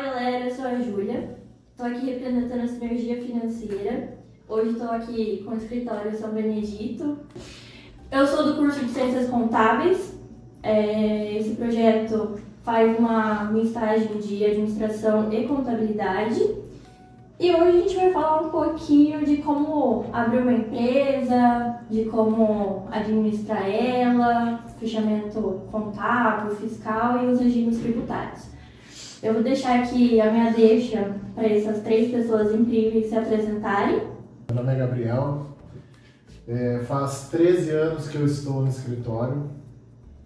Fala galera, eu sou a Júlia, estou aqui representando a Sinergia Financeira. Hoje estou aqui com o escritório São Benedito. Eu sou do curso de Ciências Contábeis. Esse projeto faz uma estágio de Administração e Contabilidade. E hoje a gente vai falar um pouquinho de como abrir uma empresa, de como administrar ela, fechamento contábil, fiscal e os regimes tributários. Eu vou deixar aqui a minha deixa para essas três pessoas incríveis se apresentarem. Meu nome é Gabriel, faz 13 anos que eu estou no escritório,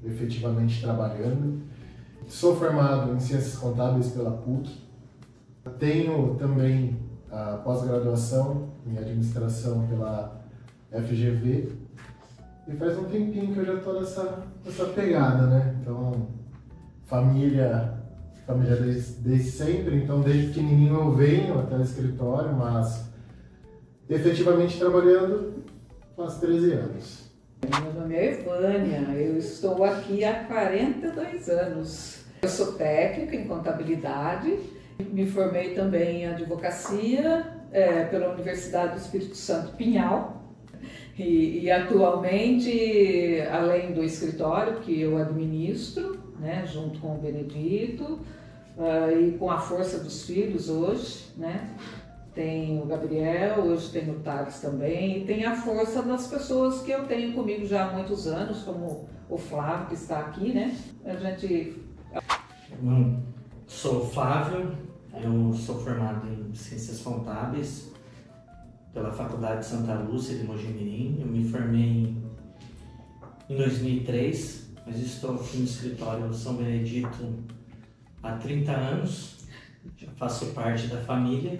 efetivamente trabalhando. Sou formado em Ciências Contábeis pela PUC. Tenho também a pós-graduação em Administração pela FGV. E faz um tempinho que eu já estou nessa pegada, né? Então, família desde sempre, então desde pequenininho eu venho até o escritório, mas efetivamente trabalhando faz 13 anos. Meu nome é Evânia, eu estou aqui há 42 anos. Eu sou técnica em contabilidade, me formei também em advocacia pela Universidade do Espírito Santo Pinhal e atualmente, além do escritório que eu administro, né, junto com o Benedito e com a força dos filhos hoje, né? Tem o Gabriel, hoje tem o Thales também, e tem a força das pessoas que eu tenho comigo já há muitos anos, como o Flávio, que está aqui, né? Sou o Flávio, eu sou formado em Ciências Contábeis pela Faculdade de Santa Lúcia de Mojimirim. Eu me formei em 2003, mas estou aqui no escritório São Benedito há 30 anos, já faço parte da família.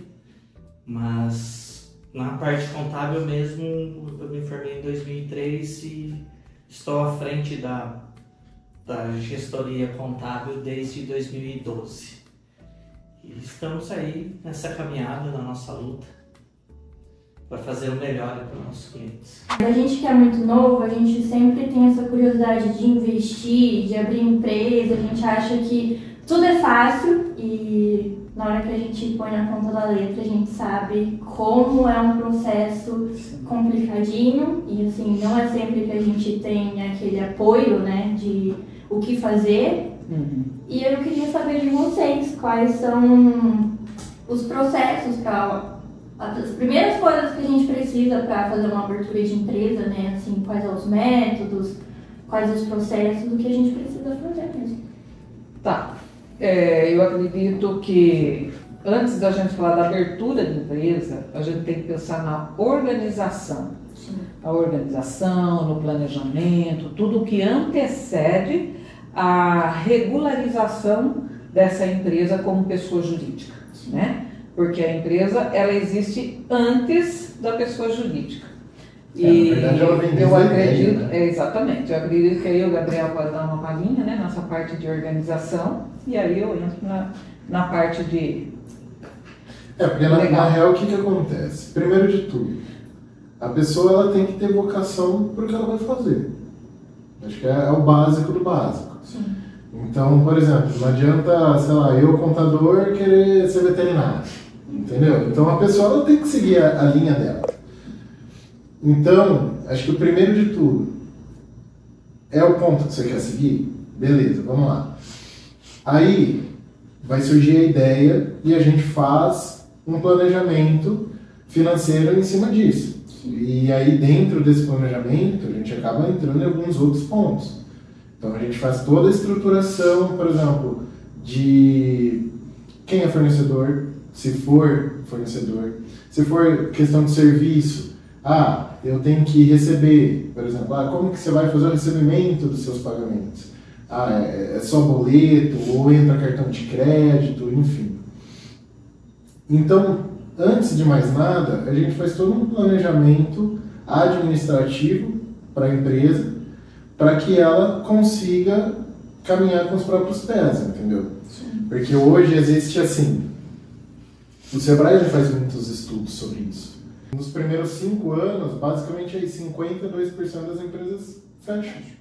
Mas na parte contábil mesmo, eu me formei em 2003 e estou à frente da gestoria contábil desde 2012. E estamos aí nessa caminhada, na nossa luta, para fazer o melhor para os nossos clientes. A gente que é muito novo, a gente sempre tem essa curiosidade de investir, de abrir empresa, a gente acha que tudo é fácil e na hora que a gente põe na ponta da letra, a gente sabe como é um processo complicadinho e assim, não é sempre que a gente tem aquele apoio, né, de o que fazer. E eu queria saber de vocês quais são os processos, as primeiras coisas que a gente precisa para fazer uma abertura de empresa, né, assim, quais são os métodos, quais os processos, o que a gente precisa fazer mesmo. Tá. Eu acredito que antes da gente falar da abertura de empresa, a gente tem que pensar na organização. Sim. A organização, no planejamento, tudo que antecede a regularização dessa empresa como pessoa jurídica, né? Porque a empresa, ela existe antes da pessoa jurídica. Na verdade, ela vem eu acredito, ideia, né? Exatamente, eu acredito que aí o Gabriel pode dar uma palhinha, né, nessa parte de organização, e aí eu entro na parte de... Porque na real o que acontece? Primeiro de tudo, a pessoa ela tem que ter vocação para o que ela vai fazer. Acho que é o básico do básico. Sim. Então, por exemplo, não adianta, sei lá, eu contador querer ser veterinário, entendeu? Então a pessoa ela tem que seguir a linha dela. Então, acho que o primeiro de tudo é o ponto que você quer seguir? Beleza, vamos lá. Aí vai surgir a ideia e a gente faz um planejamento financeiro em cima disso. E aí dentro desse planejamento a gente acaba entrando em alguns outros pontos. Então a gente faz toda a estruturação, por exemplo, de quem é fornecedor, se for fornecedor, se for questão de serviço. Eu tenho que receber, por exemplo, como que você vai fazer o recebimento dos seus pagamentos? É só boleto, ou entra cartão de crédito, enfim. Então, antes de mais nada, a gente faz todo um planejamento administrativo para a empresa, para que ela consiga caminhar com os próprios pés, entendeu? Sim. Porque hoje existe assim, o Sebrae já faz muitos estudos sobre isso. Nos primeiros 5 anos, basicamente aí 52% das empresas fecham.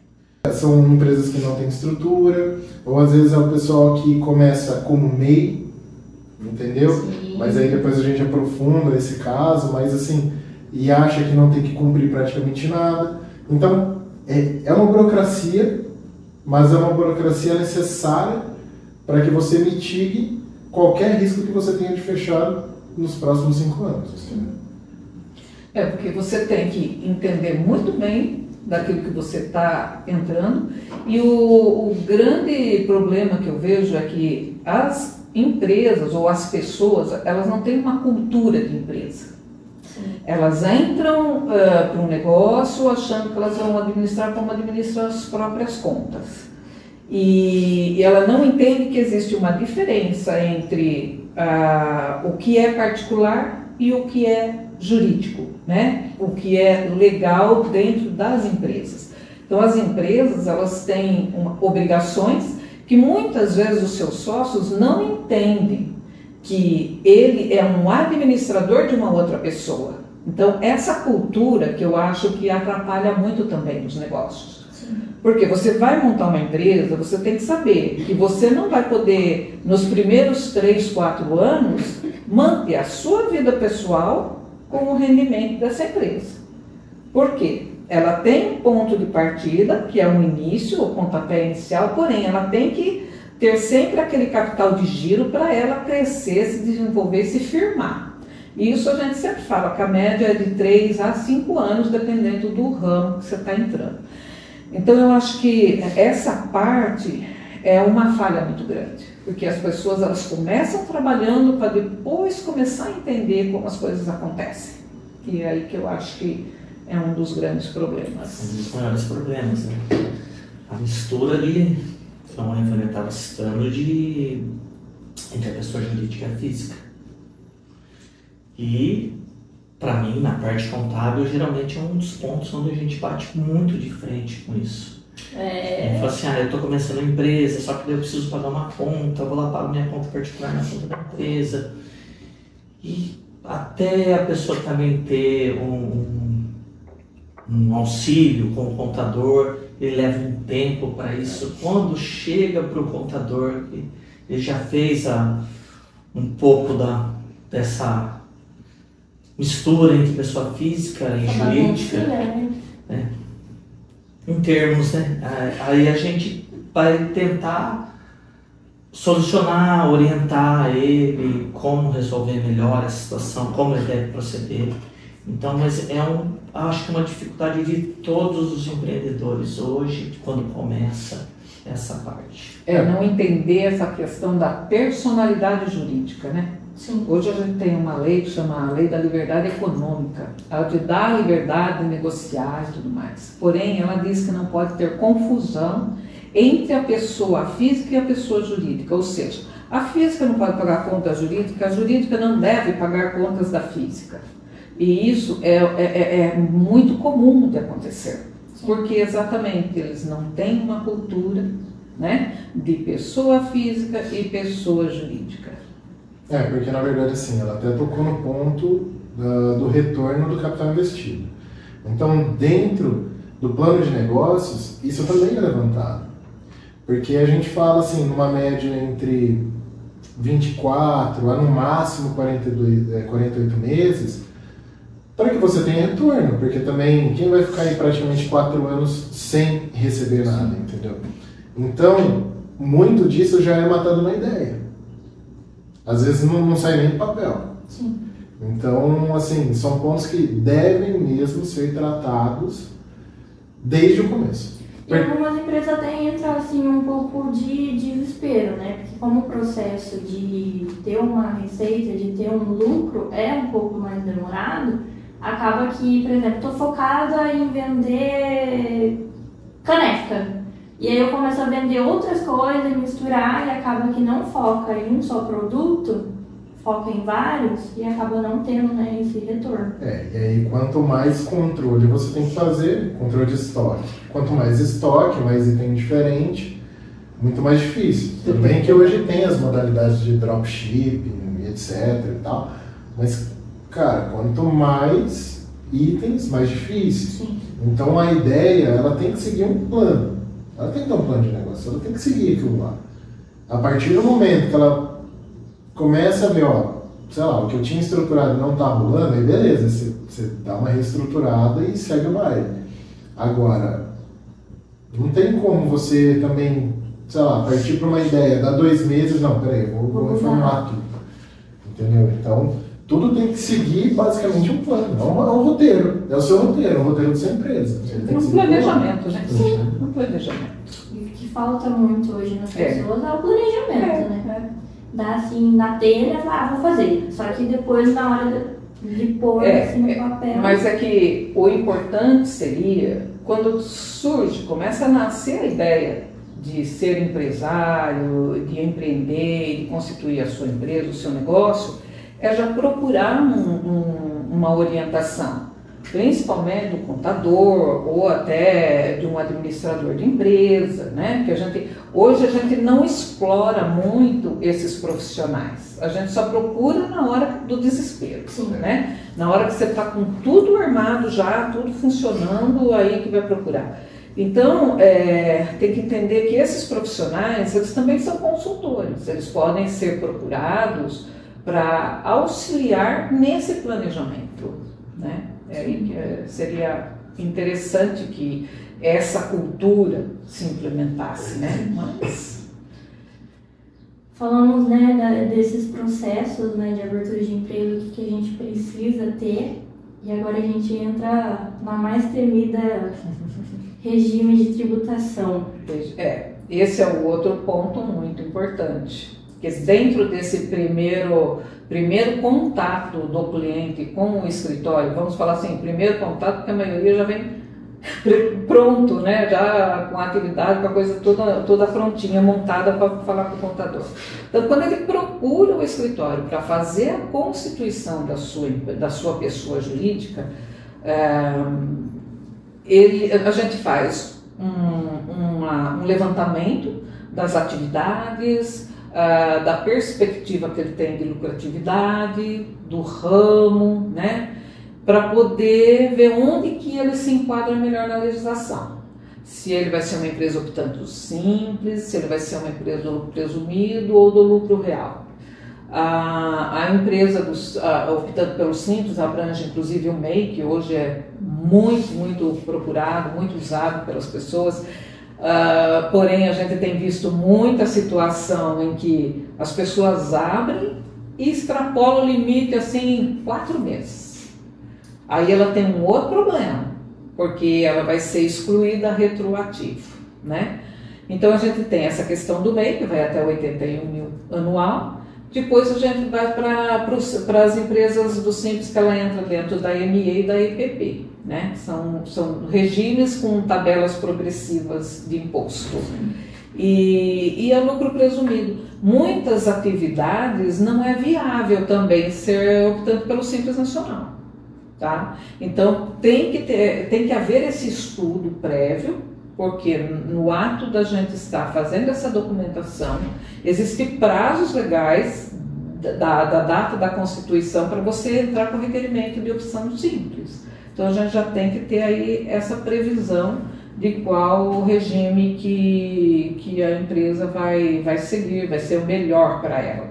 São empresas que não têm estrutura, ou às vezes é o pessoal que começa como MEI, entendeu? Sim. Mas aí depois a gente aprofunda esse caso, mas assim, e acha que não tem que cumprir praticamente nada. Então, é uma burocracia, mas é uma burocracia necessária para que você mitigue qualquer risco que você tenha de fechar nos próximos 5 anos. Sim. Porque você tem que entender muito bem daquilo que você está entrando, e o grande problema que eu vejo é que as empresas ou as pessoas, elas não têm uma cultura de empresa. Elas entram para um negócio achando que elas vão administrar como administram as próprias contas. E ela não entende que existe uma diferença entre o que é particular e o que é jurídico, né? O que é legal dentro das empresas. Então, as empresas, elas têm obrigações que muitas vezes os seus sócios não entendem que ele é um administrador de uma outra pessoa. Então, essa cultura que eu acho que atrapalha muito também os negócios. Sim. Porque você vai montar uma empresa, você tem que saber que você não vai poder, nos primeiros 3, 4 anos, manter a sua vida pessoal com o rendimento dessa empresa. Por quê? Ela tem um ponto de partida, que é o início, o pontapé inicial, porém ela tem que ter sempre aquele capital de giro para ela crescer, se desenvolver, se firmar. E isso a gente sempre fala, que a média é de 3 a 5 anos, dependendo do ramo que você está entrando. Então eu acho que essa parte é uma falha muito grande, porque as pessoas elas começam trabalhando para depois começar a entender como as coisas acontecem. E é aí que eu acho que é um dos grandes problemas. Um dos maiores problemas, né? A mistura ali, como a Ivânia estava citando, entre a pessoa jurídica e a física. E, para mim, na parte contábil, geralmente é um dos pontos onde a gente bate muito de frente com isso. Fala assim, eu estou começando uma empresa, só que daí eu preciso pagar uma conta, eu vou lá pagar minha conta particular na conta da empresa. E até a pessoa também ter um auxílio com o contador, ele leva um tempo para isso. Quando chega para o contador, ele já fez um pouco dessa mistura entre pessoa física e jurídica, né? Em termos, né? Aí a gente vai tentar solucionar, orientar ele, como resolver melhor a situação, como ele deve proceder. Então, mas acho que uma dificuldade de todos os empreendedores hoje, quando começa essa parte. Não entender essa questão da personalidade jurídica, né? Sim. Hoje a gente tem uma lei que chama a Lei da Liberdade Econômica. Ela te dá a liberdade de negociar e tudo mais. Porém, ela diz que não pode ter confusão entre a pessoa física e a pessoa jurídica. Ou seja, a física não pode pagar conta da jurídica, a jurídica não deve pagar contas da física. E isso é muito comum de acontecer. Porque exatamente eles não têm uma cultura, né, de pessoa física e pessoa jurídica. Porque na verdade assim, ela até tocou no ponto do retorno do capital investido. Então, dentro do plano de negócios, isso também é levantado. Porque a gente fala assim, numa média entre 24 a no máximo 48 meses, para que você tenha retorno, porque também quem vai ficar aí praticamente 4 anos sem receber nada, entendeu? Então, muito disso já é matado na ideia. Às vezes não sai nem do papel. Sim. Então, assim, são pontos que devem mesmo ser tratados desde o começo. E algumas empresas até entram assim um pouco de desespero, né? Porque como o processo de ter uma receita, de ter um lucro é um pouco mais demorado, acaba que, por exemplo, estou focada em vender caneca. E aí eu começo a vender outras coisas, misturar, e acaba que não foca em um só produto, foca em vários, e acaba não tendo, né, esse retorno. E aí quanto mais controle você tem que fazer, controle de estoque. Quanto mais estoque, mais item diferente, muito mais difícil. Tudo bem que hoje tem as modalidades de dropshipping, etc e tal, mas, cara, quanto mais itens, mais difícil. Sim. Então a ideia, ela tem que seguir um plano. Ela tem que ter um plano de negócio, ela tem que seguir aquilo lá. A partir do momento que ela começa a ver, ó, sei lá, o que eu tinha estruturado não tá rolando, aí beleza, você dá uma reestruturada e segue o baile. Agora, não tem como você também, sei lá, partir para uma ideia, dá 2 meses, não, peraí, vou reformular tudo. Entendeu? Então, tudo tem que seguir basicamente um plano, é um roteiro, é o seu roteiro, o roteiro da sua empresa. Tem um planejamento, né? Sim, um planejamento. E o que falta muito hoje nas pessoas é o planejamento, né? Dá assim, na telha, vou fazer. Só que depois, na hora de pôr assim no papel... Mas é que o importante seria, quando surge, começa a nascer a ideia de ser empresário, de empreender, de constituir a sua empresa, o seu negócio, é já procurar uma orientação, principalmente do contador ou até de um administrador de empresa, né? Que hoje a gente não explora muito esses profissionais, a gente só procura na hora do desespero, né? Na hora que você está com tudo armado já, tudo funcionando, aí que vai procurar. Então, tem que entender que esses profissionais, eles também são consultores, eles podem ser procurados para auxiliar nesse planejamento, né? Seria interessante que essa cultura se implementasse, né? Mas... Falamos, né, desses processos, né, de abertura de empresa, o que a gente precisa ter, e agora a gente entra na mais temida regime de tributação. Esse é o outro ponto muito importante, que dentro desse primeiro contato do cliente com o escritório, vamos falar assim, primeiro contato, porque a maioria já vem pronto, né, já com a atividade, com a coisa toda prontinha, montada para falar com o contador. Então, quando ele procura o escritório para fazer a constituição da sua pessoa jurídica, a gente faz um levantamento das atividades, da perspectiva que ele tem de lucratividade, do ramo, né? Para poder ver onde que ele se enquadra melhor na legislação. Se ele vai ser uma empresa optando simples, se ele vai ser uma empresa do lucro presumido ou do lucro real. A empresa optando pelo simples abrange inclusive o MEI, que hoje é muito procurado, muito usado pelas pessoas. Porém, a gente tem visto muita situação em que as pessoas abrem e extrapolam o limite assim em 4 meses. Aí ela tem um outro problema, porque ela vai ser excluída retroativo, né? Então a gente tem essa questão do MEI, que vai até 81 mil anual. Depois a gente vai para as empresas do Simples, que ela entra dentro da ME e da EPP, né? São regimes com tabelas progressivas de imposto. E é lucro presumido. Muitas atividades não é viável também ser optando pelo Simples Nacional. Tá? Então tem que haver esse estudo prévio, porque no ato da gente estar fazendo essa documentação, existem prazos legais da data da Constituição para você entrar com requerimento de opção simples. Então a gente já tem que ter aí essa previsão de qual regime que a empresa vai seguir, vai ser o melhor para ela.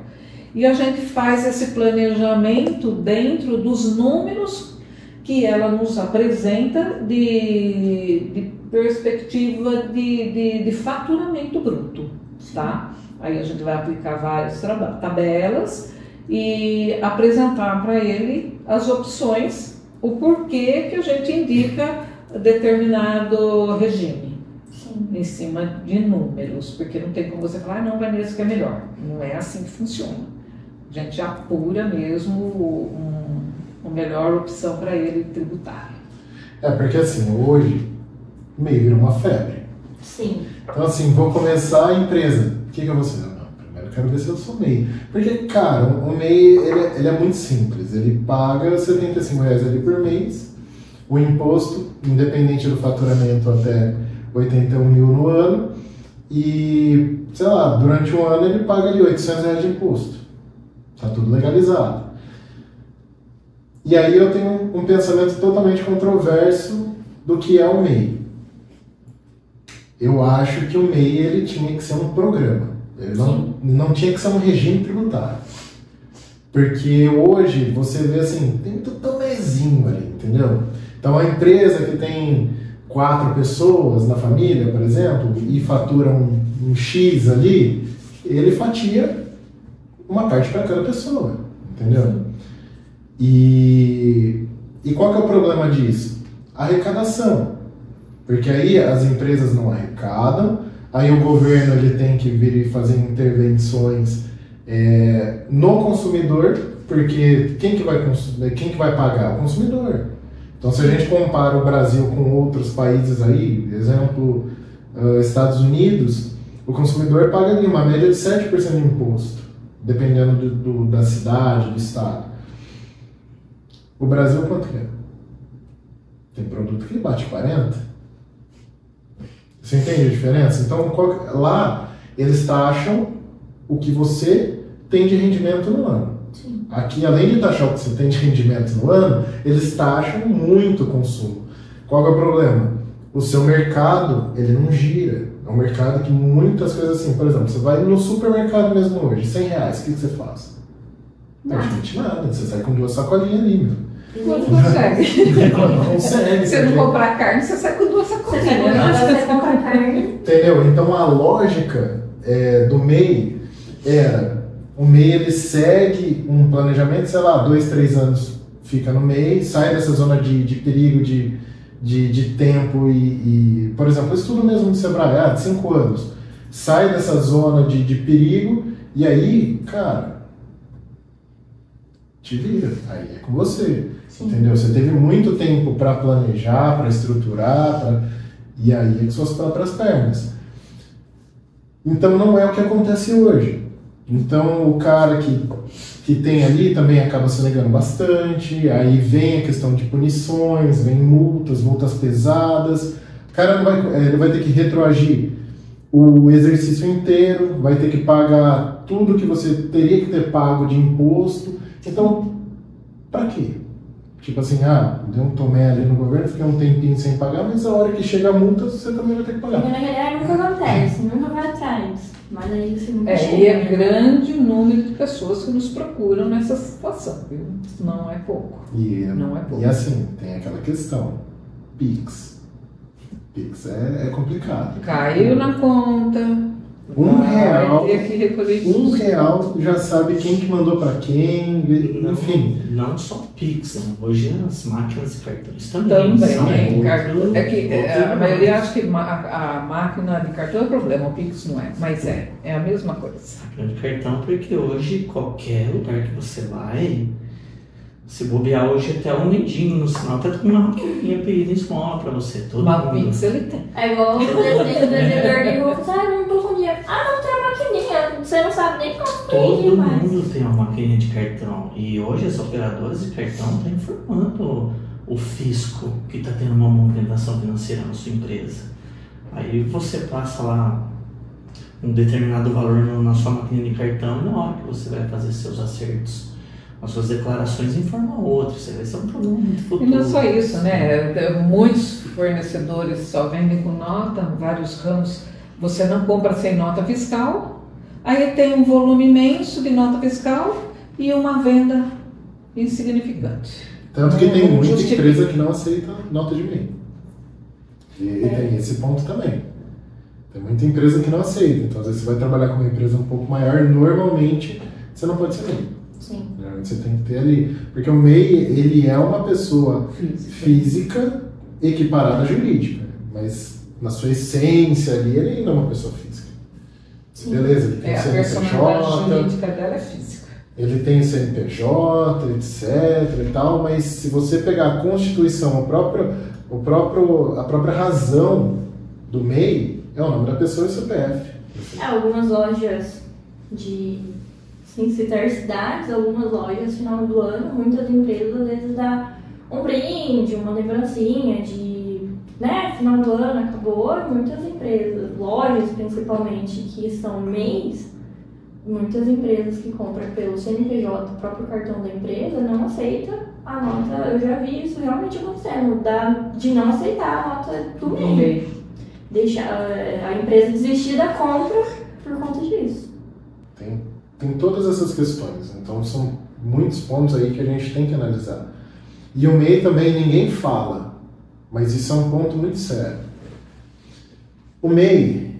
E a gente faz esse planejamento dentro dos números que ela nos apresenta de perspectiva de faturamento bruto, tá? Aí a gente vai aplicar várias tabelas e apresentar para ele as opções, o porquê que a gente indica determinado regime. Sim. Em cima de números, porque não tem como você falar, não, vai nesse que é melhor. Não é assim que funciona. A gente apura mesmo a melhor opção para ele tributária. Porque assim, hoje o MEI vira uma febre. Sim. Então assim, vou começar a empresa. O que eu vou fazer? Não, primeiro eu quero ver se eu sou MEI. Porque, cara, o MEI ele é muito simples. Ele paga R$75 ali por mês. O imposto, independente do faturamento, até 81 mil no ano. E, sei lá, durante um ano ele paga ali R$800 de imposto. Está tudo legalizado. E aí eu tenho um pensamento totalmente controverso do que é o MEI. Eu acho que o MEI ele tinha que ser um programa. Ele não tinha que ser um regime tributário. Porque hoje você vê assim, tem muito tomezinho ali, entendeu? Então a empresa que tem 4 pessoas na família, por exemplo, e fatura um X ali, ele fatia uma parte para cada pessoa, entendeu? E qual que é o problema disso? Arrecadação. Porque aí as empresas não arrecadam, aí o governo ele tem que vir e fazer intervenções no consumidor, porque quem que vai pagar? O consumidor. Então, se a gente compara o Brasil com outros países aí, exemplo, Estados Unidos, o consumidor paga ali uma média de 7% de imposto, dependendo da cidade, do estado. O Brasil quanto que é? Tem produto que bate 40%. Você entende a diferença? Então, lá, eles taxam o que você tem de rendimento no ano. Sim. Aqui, além de taxar o que você tem de rendimento no ano, eles taxam muito o consumo. Qual é o problema? O seu mercado, ele não gira. É um mercado que muitas coisas assim, por exemplo, você vai no supermercado mesmo hoje, R$100, o que você faz? Praticamente nada. Você sai com 2 sacolinhas ali, meu. Não consegue. Não consegue. Se não comprar carne, você sai com 2 sacolinhas. Você compra carne. Entendeu? Então a lógica do MEI era, o MEI ele segue um planejamento, sei lá, 2, 3 anos fica no MEI, sai dessa zona de perigo, de tempo e, por exemplo, estudo mesmo de Sebrae, de 5 anos, sai dessa zona de perigo e aí, cara, te vira, aí é com você. Sim. Entendeu? Você teve muito tempo para planejar, para estruturar, e aí é com suas próprias pernas. Então não é o que acontece hoje. Então o cara que tem ali também acaba se negando bastante, aí vem a questão de punições, vem multas pesadas, o cara ele vai ter que retroagir o exercício inteiro, vai ter que pagar tudo que você teria que ter pago de imposto. Então, para quê? Tipo assim, deu um tomé ali no governo, fiquei um tempinho sem pagar, mas a hora que chega a multa, você também vai ter que pagar. Na realidade nunca acontece, nunca vai atrás. Mas aí você nunca chega. E é grande o número de pessoas que nos procuram nessa situação, viu? Não é pouco. Não é pouco. E assim, tem aquela questão, Pix. Pix é complicado. Caiu na conta. R$1 já sabe quem que mandou para quem, enfim. Não só Pix, né? Hoje as máquinas de cartões também são cartão. É que a maioria acha que a máquina de cartão é o problema, o Pix não é, mas é a mesma coisa. Máquina de cartão, porque hoje qualquer lugar que você vai, se bobear hoje até um mendigo no sinal, tá com uma maquininha pedida em esmola pra você. Mas o Pix ele tem. É igual o presidente do vendedor ligou e falou, não tô com dinheiro. Não tem a maquininha, você não sabe nem como todo mundo tem uma maquininha de cartão. E hoje as operadoras de cartão estão informando o fisco que está tendo uma movimentação financeira na sua empresa. Aí você passa lá um determinado valor na sua maquininha de cartão e na hora que você vai fazer seus acertos, as suas declarações informa outro. Você vai ser um problema muito futuro. E não é só isso, né? Muitos fornecedores só vendem com nota, vários ramos. Você não compra sem nota fiscal, aí tem um volume imenso de nota fiscal e uma venda insignificante. Tanto que tem muita empresa que não aceita nota de MEI. E tem esse ponto também. Tem muita empresa que não aceita. Então, às vezes você vai trabalhar com uma empresa um pouco maior, normalmente você não pode ser MEI. Sim. Você tem que ter ali. Porque o MEI, ele é uma pessoa física equiparada à jurídica. Mas na sua essência ali, ele ainda é uma pessoa física. Sim. Beleza, ele tem a personalidade jurídica dela é física. Ele tem o CNPJ, etc e tal, mas se você pegar a Constituição, a própria razão do MEI, é o nome da pessoa e o CPF. Algumas lojas sem citar cidades, algumas lojas, final do ano, muitas empresas às vezes dão um brinde, uma lembrancinha final do ano acabou, muitas empresas, lojas principalmente, que são MEIs, muitas empresas que compram pelo CNPJ, o próprio cartão da empresa, não aceita a nota. Eu já vi isso realmente acontecendo, de não aceitar a nota do MEI. Deixar a empresa desistir da compra por conta disso. Tem todas essas questões, então são muitos pontos aí que a gente tem que analisar. E o MEI também ninguém fala, mas isso é um ponto muito sério. O MEI,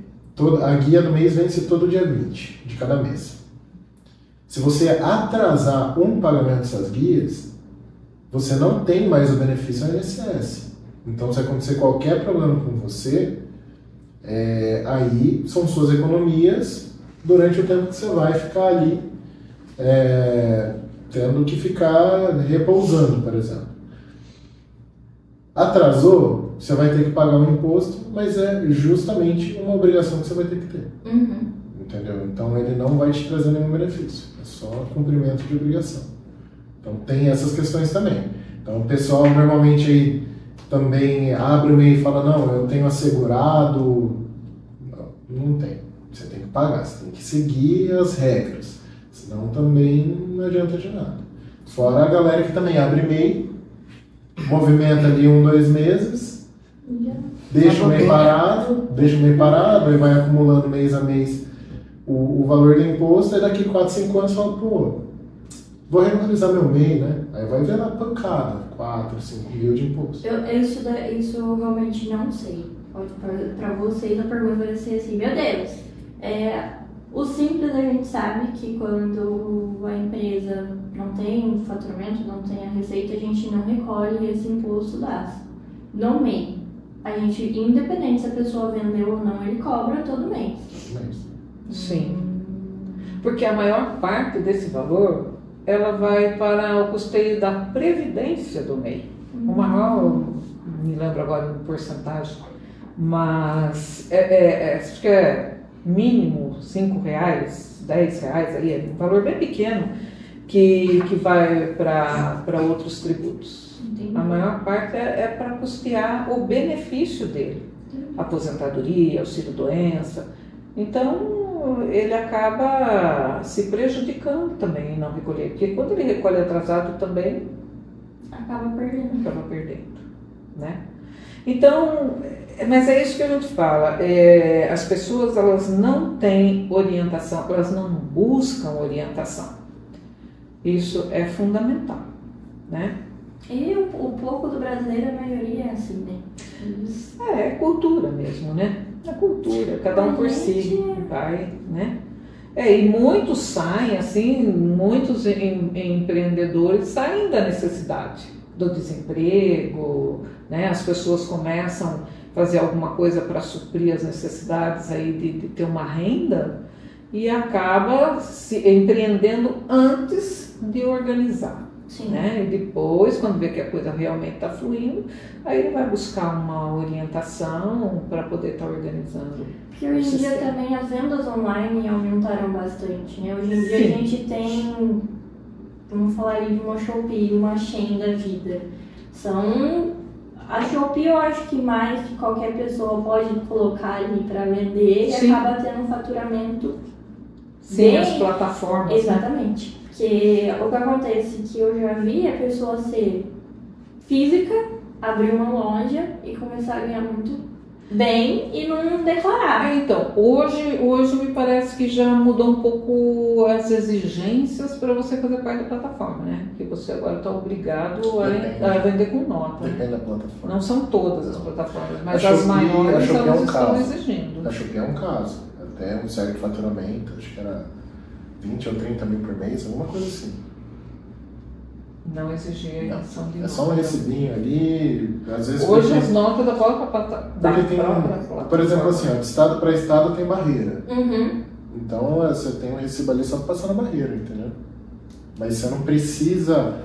a guia do mês vence todo dia 20 de cada mês. Se você atrasar um pagamento dessas guias, você não tem mais o benefício do INSS. Então, se acontecer qualquer problema com você, aí são suas economias durante o tempo que você vai ficar ali tendo que ficar repousando, por exemplo. Atrasou, você vai ter que pagar um imposto, mas é justamente uma obrigação que você vai ter que ter. Uhum. Entendeu? Então ele não vai te trazer nenhum benefício, é só cumprimento de obrigação. Então tem essas questões também. Então o pessoal normalmente aí também abre o MEI e fala, não, eu tenho assegurado. Não tem. Você tem que pagar, você tem que seguir as regras. Senão também não adianta de nada. Fora a galera que também abre MEI, movimenta ali 1, 2 meses, deixa o MEI parado, aí vai acumulando mês a mês o valor do imposto, e daqui 4, 5 anos fala, pô, vou regularizar meu MEI, né? Aí vai ver lá pancada, 4, 5 mil de imposto. Isso eu realmente não sei. Para vocês a pergunta vai ser assim, meu Deus, o simples a gente sabe que quando a empresa não tem faturamento, não tem a receita, a gente não recolhe esse imposto no MEI. A gente, independente se a pessoa vendeu ou não, ele cobra todo mês. Sim. Porque a maior parte desse valor, ela vai para o custeio da previdência do MEI. O maior, não me lembro agora em porcentagem, mas acho que é mínimo R$5, R$10, aí é um valor bem pequeno que vai para outros tributos. Entendi. A maior parte é para custear o benefício dele, aposentadoria, auxílio-doença. Então ele acaba se prejudicando também em não recolher, porque quando ele recolhe atrasado também acaba perdendo, né? Então, mas é isso que a gente fala, as pessoas elas não têm orientação, elas não buscam orientação. Isso é fundamental, né? E o pouco do brasileiro, a maioria é assim, né? É cultura mesmo, né? É cultura, cada um por si, vai, né? E muitos saem, assim, muitos empreendedores saem da necessidade, do desemprego, né? As pessoas começam a fazer alguma coisa para suprir as necessidades aí de ter uma renda e acaba se empreendendo antes de organizar. Sim. Né? E depois, quando vê que a coisa realmente está fluindo, aí ele vai buscar uma orientação para poder estar organizando. Porque hoje em dia também as vendas online aumentaram bastante, né? Hoje em dia Sim. a gente tem, vamos falar aí de uma Shopee, uma Shein da vida. A Shopee eu acho que mais que qualquer pessoa pode colocar ali para vender. Sim. E acaba tendo um faturamento. Sim, as plataformas. Exatamente. Né? Porque o que acontece que eu já vi a pessoa ser física, abrir uma loja e começar a ganhar muito bem e não declarar. Então, hoje me parece que já mudou um pouco as exigências para você fazer parte da plataforma, né? Que você agora está obrigado a vender com nota. Depende da plataforma. Não são todas as plataformas, mas as maiores elas estão exigindo. A Shopee é um caso. Até um certo faturamento, acho que era 20 ou 30 mil por mês, alguma coisa assim. Não exigia a emissão de nota. É só um recibinho ali, às vezes... Hoje as notas da própria plataforma. Por exemplo, assim, ó, de estado para estado tem barreira. Uhum. Então você tem um recibo ali só para passar na barreira, entendeu? Mas você não precisa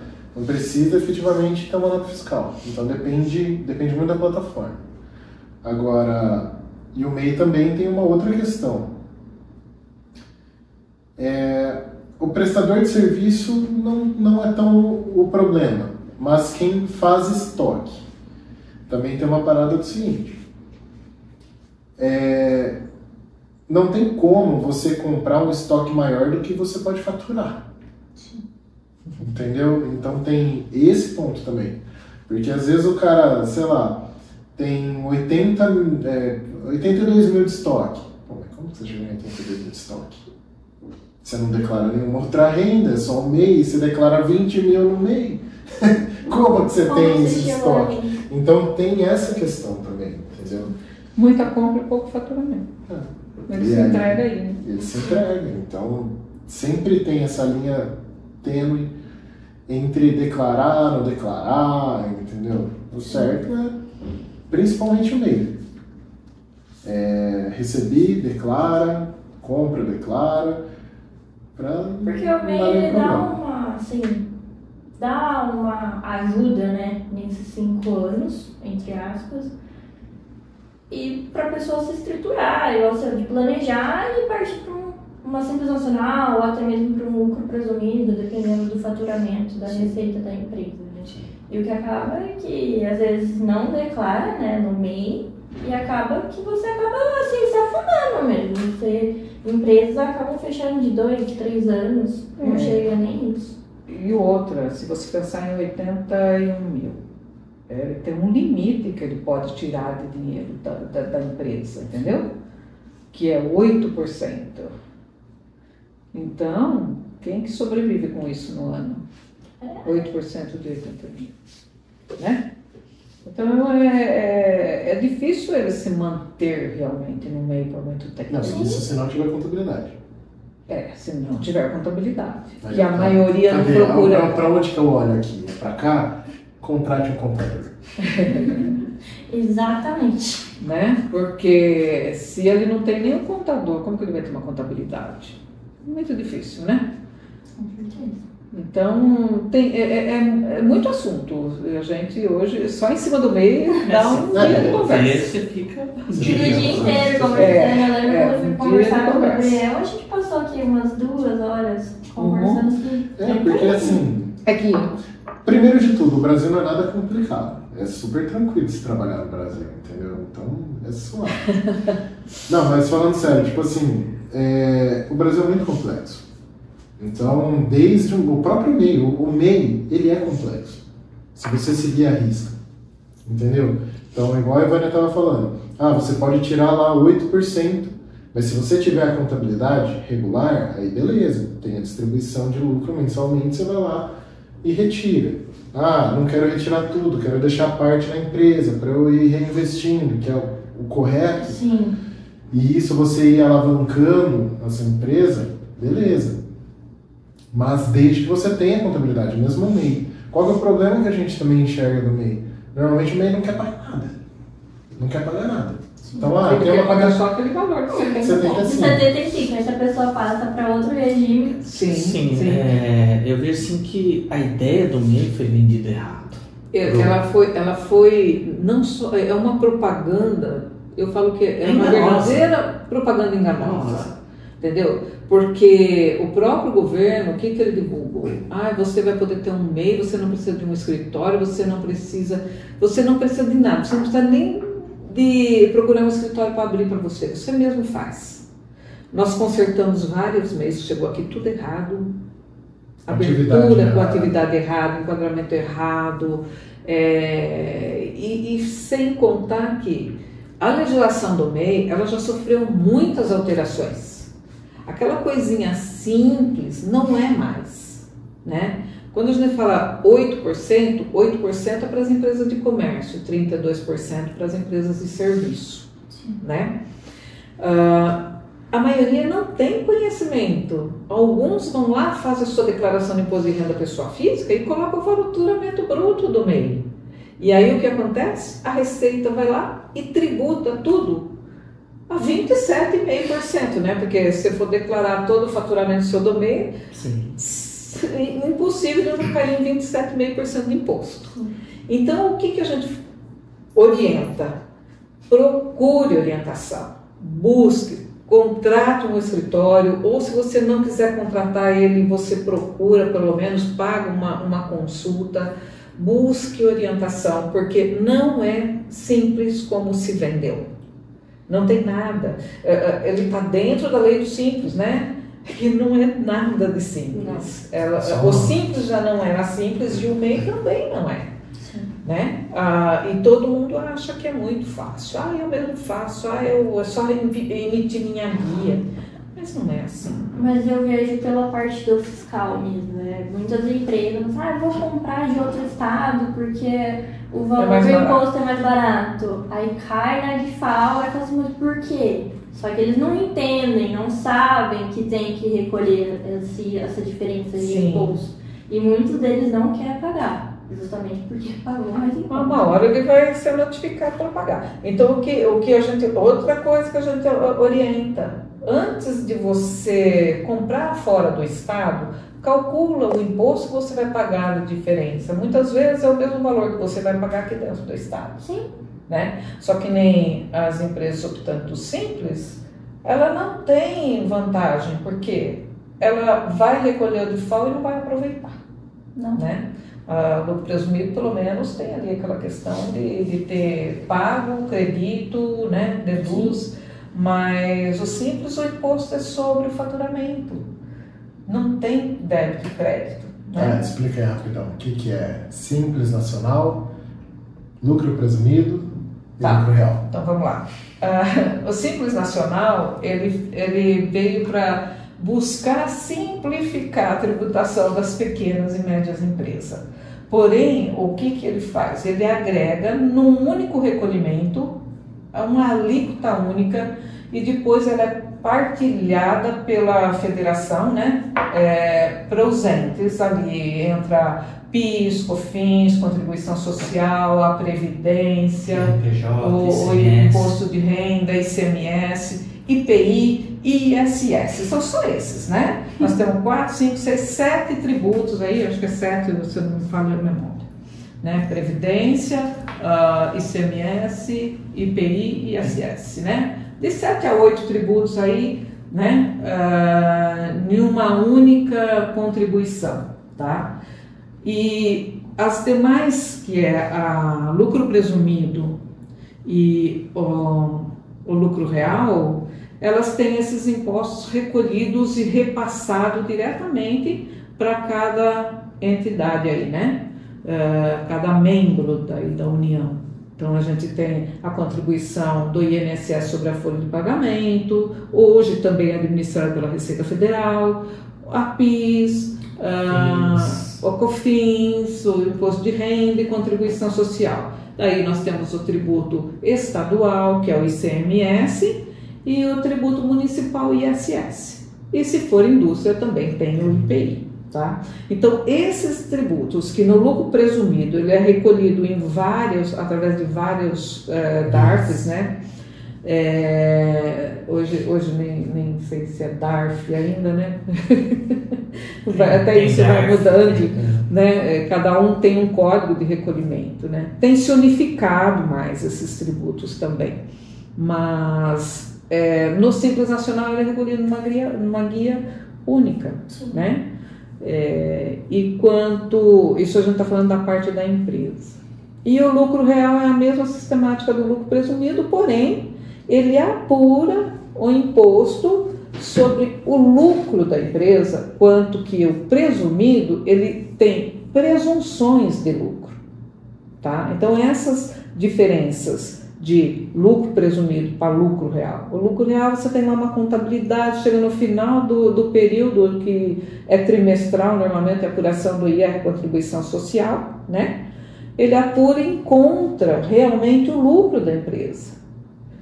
efetivamente ter uma nota fiscal. Então depende muito da plataforma. Agora, e o MEI também tem uma outra questão. O prestador de serviço não é tão o problema, mas quem faz estoque. Também tem uma parada do seguinte, não tem como você comprar um estoque maior do que você pode faturar. Entendeu? Então tem esse ponto também. Porque às vezes o cara, sei lá, tem 82 mil de estoque. Pô, mas como você chega em 82 mil de estoque? Você não declara nenhuma outra renda, é só o MEI, você declara 20 mil no MEI. Como que você tem esse estoque? Então tem essa questão também, entendeu? Muita compra e pouco faturamento. Ele se entrega aí, né? Ele se entrega. Então sempre tem essa linha tênue entre declarar, não declarar, entendeu? O certo é principalmente o MEI. Recebi, declara, compra, declara. Porque o MEI dá uma ajuda, né, nesses 5 anos, entre aspas, e para a pessoa se estruturar, de planejar e partir para uma simples nacional ou até mesmo para um lucro presumido, dependendo do faturamento, da receita da empresa. Né? E o que acaba é que às vezes não declara, né, no MEI, e acaba que você acaba assim, se afundando mesmo. Empresas acabam fechando de 2, 3 anos, não chega nem isso. E outra, se você pensar em 81 mil, tem um limite que ele pode tirar de dinheiro da empresa, entendeu? Que é 8%. Então, quem que sobrevive com isso no ano? 8% de 80 mil, né? Então é difícil ele se manter realmente no meio por muito tempo. Não, isso se não tiver contabilidade. Se não tiver contabilidade. E a maioria não procura. Para onde que eu olho aqui? É para cá? Contrate um contador. Exatamente. Né? Porque se ele não tem nenhum contador, como que ele vai ter uma contabilidade? Muito difícil, né? Com certeza. Então, é muito assunto. A gente hoje, só em cima do meio, dá um dia de conversa. Você fica o dia inteiro conversando. Eu lembro quando eu fui conversar com o Gabriel, a gente passou aqui umas 2 horas conversando. Porque assim... Primeiro de tudo, o Brasil não é nada complicado. É super tranquilo se trabalhar no Brasil, entendeu? Então, é suave. Não, mas falando sério, tipo assim, o Brasil é muito complexo. Então, desde o próprio MEI, o MEI, ele é complexo. Se você seguir a risca, entendeu? Então, igual a Ivânia estava falando, você pode tirar lá 8%, mas se você tiver a contabilidade regular, aí beleza, tem a distribuição de lucro mensalmente, você vai lá e retira. Não quero retirar tudo, quero deixar parte na empresa para eu ir reinvestindo, que é o correto. Sim. E isso você ir alavancando a sua empresa, beleza. Mas desde que você tenha contabilidade, mesmo o MEI. Qual que é o problema que a gente também enxerga do MEI? Normalmente o MEI não quer pagar nada. Não quer pagar nada. Sim. Então, tem uma pagar só aquele valor que 75, mas se a pessoa passa para outro regime... Sim. Eu vejo assim que a ideia do MEI foi vendida errado. Ela foi não só... É uma propaganda, eu falo que é uma verdadeira propaganda enganosa. Entendeu? Porque o próprio governo, o que ele divulgou? Você vai poder ter um MEI, você não precisa de um escritório, você não precisa de nada, você não precisa nem de procurar um escritório para abrir para você mesmo faz. Nós consertamos vários meses, chegou aqui tudo errado, abertura com atividade errada, enquadramento errado, e sem contar que a legislação do MEI, ela já sofreu muitas alterações. Aquela coisinha simples não é mais, né? Quando a gente fala 8% é para as empresas de comércio, 32% para as empresas de serviço, né? A maioria não tem conhecimento. Alguns vão lá, fazem a sua declaração de imposto de renda pessoa física e colocam o faturamento bruto do MEI. E aí o que acontece? A Receita vai lá e tributa tudo a 27,5%, né? Porque se for declarar todo o faturamento seu do MEI, impossível de não cair em 27,5% de imposto. Então, o que a gente orienta? Procure orientação, busque, contrate um escritório, ou se você não quiser contratar ele, você procura, pelo menos paga uma consulta, busque orientação, porque não é simples como se vendeu. Não tem nada. Ele está dentro da lei do simples, né? Que não é nada de simples. O simples já não era simples e o MEI também não é. Né? E todo mundo acha que é muito fácil. Eu mesmo faço. É só emitir minha guia. Mas não é assim. Mas eu vejo pela parte do fiscal mesmo, né? Muitas empresas, vou comprar de outro estado porque o valor do imposto é mais barato. Aí cai na de FAO e fala assim, mas por quê? Só que eles não entendem, não sabem que tem que recolher essa diferença de imposto. E muitos deles não querem pagar, justamente porque pagou mais imposto. Uma hora ele vai ser notificado para pagar. Então, outra coisa que a gente orienta, antes de você comprar fora do estado, calcula o imposto que você vai pagar de diferença. Muitas vezes é o mesmo valor que você vai pagar aqui dentro do estado. Sim. Né? Só que nem as empresas optando simples, ela não tem vantagem, porque ela vai recolher o de FAO e não vai aproveitar. Não. Né? No presumido, pelo menos, tem ali aquela questão de ter pago, credito, né? Deduz, sim. Mas o simples, o imposto é sobre o faturamento. Não tem débito e crédito. Né? Explica aí rapidão. O que é Simples Nacional, lucro presumido e lucro real? Então vamos lá. O Simples Nacional, ele veio para buscar simplificar a tributação das pequenas e médias empresas. Porém, o que ele faz? Ele agrega num único recolhimento uma alíquota única e depois ela é partilhada pela federação, né? Para os entes ali, entra PIS, COFINS, contribuição social, a previdência, o imposto de renda, ICMS, IPI e ISS. São só esses, né? Nós temos 4, 5, 6, 7 tributos aí, acho que é 7, você não me fala a memória. Né? Previdência, ICMS, IPI e ISS, né? De 7 a 8 tributos aí, né? Em uma única contribuição, tá? E as demais, que é a lucro presumido e o lucro real, elas têm esses impostos recolhidos e repassados diretamente para cada entidade aí, né? Cada membro da União. Então, a gente tem a contribuição do INSS sobre a folha de pagamento, hoje também administrada pela Receita Federal, a PIS, o COFINS, o Imposto de Renda e Contribuição Social. Daí nós temos o tributo estadual, que é o ICMS, e o tributo municipal, ISS. E se for indústria, também tem o IPI. Tá? Então, esses tributos, que no lucro presumido ele é recolhido através de vários DARFs, né? Hoje nem sei se é DARF ainda, né? Até isso vai mudando, né? Cada um tem um código de recolhimento, né? Tem se unificado mais esses tributos também, mas no Simples Nacional ele é recolhido numa guia única, né? E quanto isso a gente está falando da parte da empresa, e o lucro real é a mesma sistemática do lucro presumido, porém ele apura o imposto sobre o lucro da empresa, quanto que o presumido ele tem presunções de lucro, tá? Então essas diferenças de lucro presumido para lucro real. O lucro real você tem lá uma contabilidade, chega no final do período, que é trimestral, normalmente a apuração do IR, contribuição social, né? Ele apura e encontra realmente o lucro da empresa.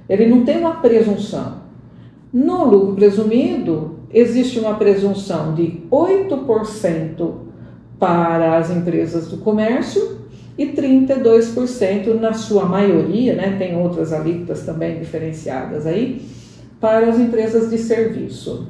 Ele não tem uma presunção. No lucro presumido, existe uma presunção de 8% para as empresas do comércio e 32% na sua maioria, né, tem outras alíquotas também diferenciadas aí, para as empresas de serviço.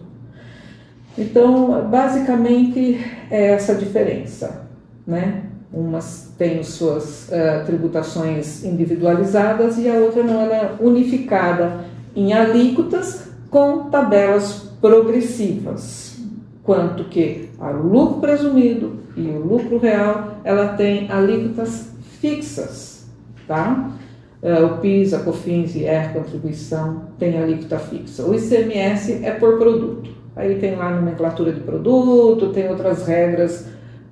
Então, basicamente, é essa diferença, né? Umas têm suas tributações individualizadas e a outra não, ela é unificada em alíquotas com tabelas progressivas, quanto que o lucro presumido e o lucro real, ela tem alíquotas fixas, tá? O PIS, a COFINS, IR, contribuição, tem alíquota fixa. O ICMS é por produto. Aí tem lá a nomenclatura de produto, tem outras regras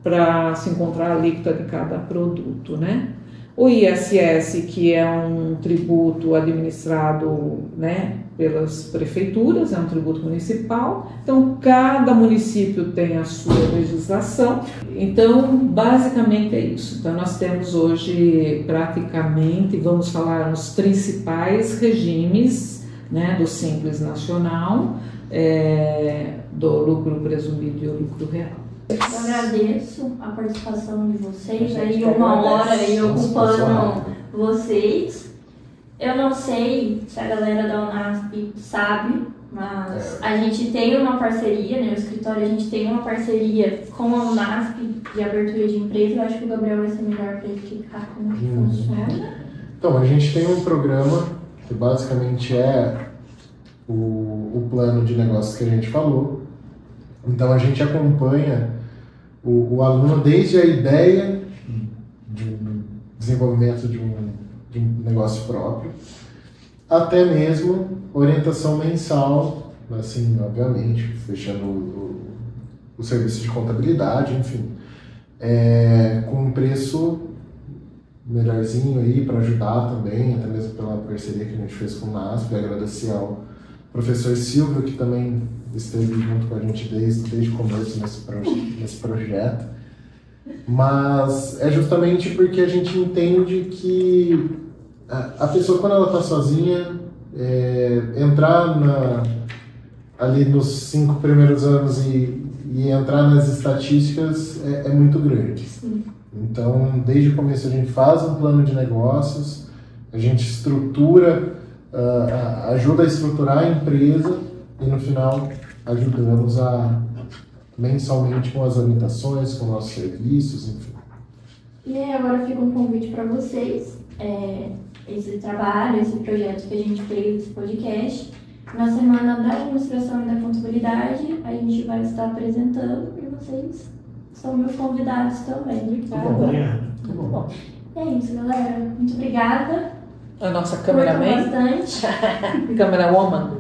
para se encontrar a alíquota de cada produto, né? o ISS, que é um tributo administrado, né, pelas prefeituras, é um tributo municipal. Então, cada município tem a sua legislação. Então, basicamente é isso. Então, nós temos hoje praticamente, vamos falar, os principais regimes, né, do Simples Nacional, do lucro presumido e o lucro real. Eu agradeço a participação de vocês, aí 1 hora aí ocupando vocês. Eu não sei se a galera da Unasp sabe, mas a gente tem uma parceria, né? O escritório, a gente tem uma parceria com a Unasp de abertura de empresa. Eu acho que o Gabriel vai ser melhor para explicar como que funciona. Então, a gente tem um programa que basicamente é o plano de negócios que a gente falou. Então, a gente acompanha o aluno desde a ideia de desenvolvimento de um negócio próprio, até mesmo orientação mensal, assim, obviamente, fechando o serviço de contabilidade, enfim, com um preço melhorzinho aí para ajudar também, até mesmo pela parceria que a gente fez com o NASP. Agradecer ao professor Silvio, que também esteve junto com a gente desde o começo nesse projeto. Mas é justamente porque a gente entende que a pessoa, quando ela está sozinha, entrar ali nos 5 primeiros anos e entrar nas estatísticas é muito grande. Sim. Então, desde o começo a gente faz um plano de negócios, a gente estrutura, ajuda a estruturar a empresa e no final ajudamos mensalmente com as orientações, com nossos serviços, enfim. E aí agora fica um convite para vocês, esse trabalho, esse projeto que a gente fez, esse podcast. Na semana da administração e da contabilidade, a gente vai estar apresentando e vocês são meus convidados também. Muito obrigado. Muito bom. É isso, galera. Muito obrigada. A nossa cameraman. Curtam bastante. Camerawoman.